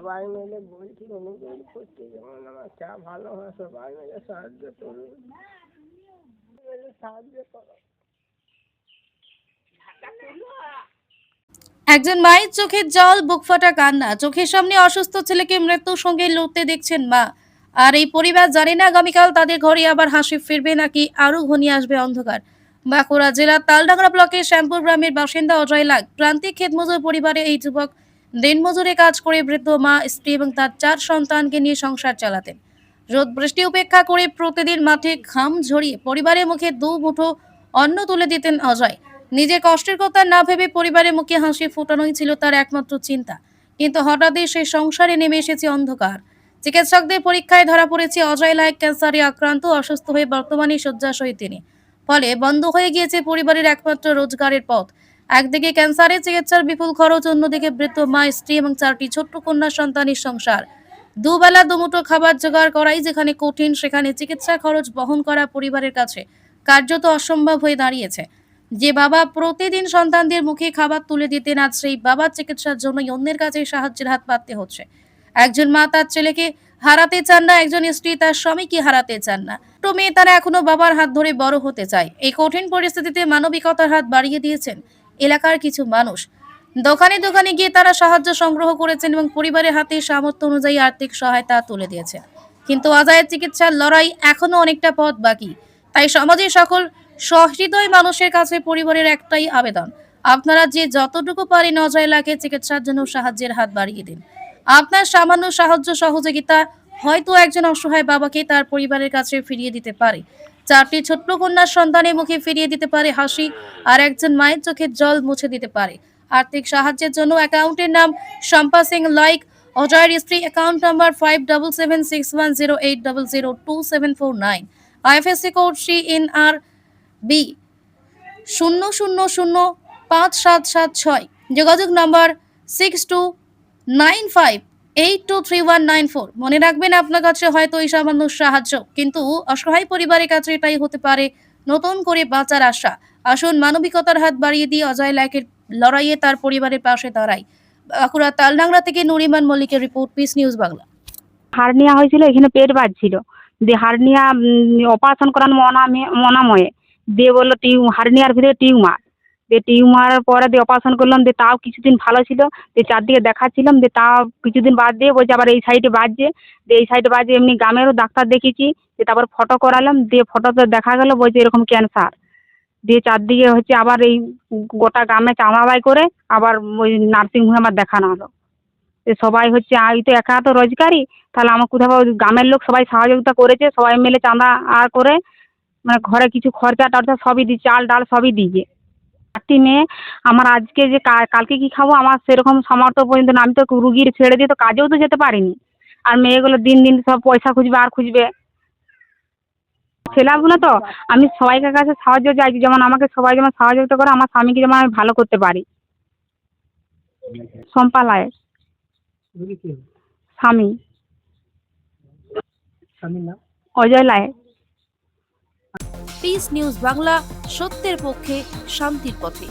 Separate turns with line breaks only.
সবাই মিলে বলছি অনুগ্রহ করছি যেমন আমার চা ভালো হয়, সবাই মিলে সাহায্য করুন, সাহায্য করো।
একজন মায়ের চোখের জল, বুক ফাটা কান্না, চোখের সামনে অসুস্থ ছেলেকে মৃত্যুর সঙ্গে লড়তে দেখছেন মা। আর এই পরিবার জানে না আগামীকাল তাদের ঘরে আবার হাসি ফিরবে নাকি আরো ঘনিয়ে আসবে অন্ধকার। বাঁকুড়া জেলার তালডাংরা ব্লকের শ্যামপুর গ্রামের বাসিন্দা অজয় লাগ প্রান্তিক ক্ষেতমজুর পরিবারে এই যুবক দিনমজুরে কাজ করে বৃদ্ধ মা, স্ত্রী এবং তার 4 সন্তানকে নিয়ে সংসার চালাতেন। রোদ বৃষ্টি উপেক্ষা করে প্রতিদিন মাঠে ঘাম ঝরিয়ে পরিবারের মুখে 2 মুঠো অন্ন তুলে দিতেন অজয়। নিজের কষ্টের কথা না ভেবে পরিবারের মুখে হাসি ফোটানোই ছিল তার একমাত্র চিন্তা। কিন্তু হঠাৎই সেই সংসারে নেমে এসেছে অন্ধকার। চিকিৎসকদের পরীক্ষায় ধরা পড়েছে অজয় লাইক ক্যান্সারে আক্রান্ত, অসুস্থ হয়ে বর্তমানে শয্যাশয়ী তিনি। ফলে বন্ধ হয়ে গিয়েছে পরিবারের একমাত্র রোজগারের পথ। একদিকে ক্যান্সারের চিকিৎসার বিপুল খরচ, অন্যদিকে বৃদ্ধ মা, স্ত্রী এবং 4টি ছোট্ট কন্যা সন্তানের সংসার। দুবেলা দুমুঠো খাবার জোগাড় করাই যেখানে কঠিন, সেখানে চিকিৎসা খরচ বহন করা পরিবারের কাছে কার্যত অসম্ভব হয়ে দাঁড়িয়েছে। যে বাবা প্রতিদিন সন্তানদের মুখে খাবার তুলে দিতেন, আজ সেই বাবার চিকিৎসার জন্যই অন্যের কাছে সাহায্যের হাত পাততে হচ্ছে। একজন মা তার ছেলেকে হারাতে চান না, একজন স্ত্রী তার স্বামীকে হারাতে চান না। তো মেয়ে তারা এখনো বাবার হাত ধরে বড় হতে চায়। এই কঠিন পরিস্থিতিতে মানবিকতার হাত বাড়িয়ে দিয়েছেন এলাকার কিছু মানুষ। দোকানে দোকানে গিয়ে তারা সাহায্য সংগ্রহ করেছেন এবং পরিবারের হাতে সামর্থ্য অনুযায়ী আর্থিক সহায়তা তুলে দিয়েছেন। কিন্তু অজয়ের চিকিৎসার লড়াই এখনো অনেকটা পথ বাকি। তাই সমাজের সকল সহৃদয় মানুষের কাছে পরিবারের একটাই আবেদন, আপনারা যে যতটুকু পারেন অজয় লাকে চিকিৎসার জন্য সাহায্যের হাত বাড়িয়ে দিন। আপনার সামান্য সাহায্য সহযোগিতা হয়তো একজন অসহায় বাবাকে তার পরিবারের কাছে ফিরিয়ে দিতে পারে, 4টি ছোট্ট কন্যার সন্তানের মুখে ফিরিয়ে দিতে পারে হাসি, আর একজন মায়ের চোখের জল মুছে দিতে পারে। আর্থিক সাহায্যের জন্য অ্যাকাউন্টের নাম শম্পা সিং লাইক, অজয়ের স্ত্রী account number 577610027449, IFSC code CNRB 0005776, যোগাযোগ নাম্বার 6295823194। মনে রাখবেন, আপনার কাছে হয়তো এই সামান্য সাহায্য, কিন্তু অসহায় পরিবারের কাছে এটাই হতে পারে নতুন করে বাঁচার আশা। আসুন মানবিকতার হাত বাড়িয়ে দিয়ে অজয় লাইকের লড়াইয়ে তার পরিবারের পাশে দাঁড়াই। বাঁকুড়া তালডাংরা থেকে নুরিমান মল্লিকের report, piece news Bangla.
Hernia হয়েছিল, এখানে পেট বাজছিল, দিয়ে হার্নিয়া অপারেশন করানো মনাময়ে দিয়ে বললো হার্নিয়ার ভিতরে টিউমার, দিয়ে টিউমারের পরে দিয়ে অপারেশন করলাম, দিয়ে তাও কিছুদিন ভালো ছিল, দিয়ে চারদিকে দেখাচ্ছিলাম, দিয়ে তাও কিছুদিন বাদ দিয়ে বলছে আবার এই সাইডে বাজছে, দিয়ে এই সাইডে বাজছে। এমনি গ্রামেরও ডাক্তার দেখিয়েছি, দিয়ে তারপর ফটো করালাম, দিয়ে ফটোতে দেখা গেল বলছে এরকম ক্যান্সার। দিয়ে চারদিকে হচ্ছে আবার এই গোটা গ্রামে চামাবাই করে আবার ওই নার্সিংহোমে আমার দেখানো হলো। সবাই হচ্ছে আমি তো একা তো রোজগারি, তাহলে আমার কোথাও গ্রামের লোক সবাই সহযোগিতা করেছে, সবাই মিলে চাঁদা আর করে মানে ঘরে কিছু খরচা টরচা সবই দিই, চাল ডাল সবই দিয়েছে। 4টি মেয়ে, আমার আজকে যে কালকে কি খাবো আমার সেরকম সামর্থ্য পর্যন্ত না, আমি তো রুগীর ছেড়ে দিয়ে তো কাজেও তো যেতে পারিনি। আর মেয়েগুলো দিন দিন সব পয়সা খুঁজবে আর খুঁজবে। ছেলেগুলো তো আমি সবাইকার কাছে সাহায্য চাইছি, যেমন আমাকে সবাই যেমন সহযোগিতা করে, আমার স্বামীকে যেমন আমি ভালো করতে পারি। সম্পালায় স্বামী,
স্বামীর নাম
অজয় লায়।
পিস নিউজ বাংলা, সত্যের পক্ষে, শান্তির পথে।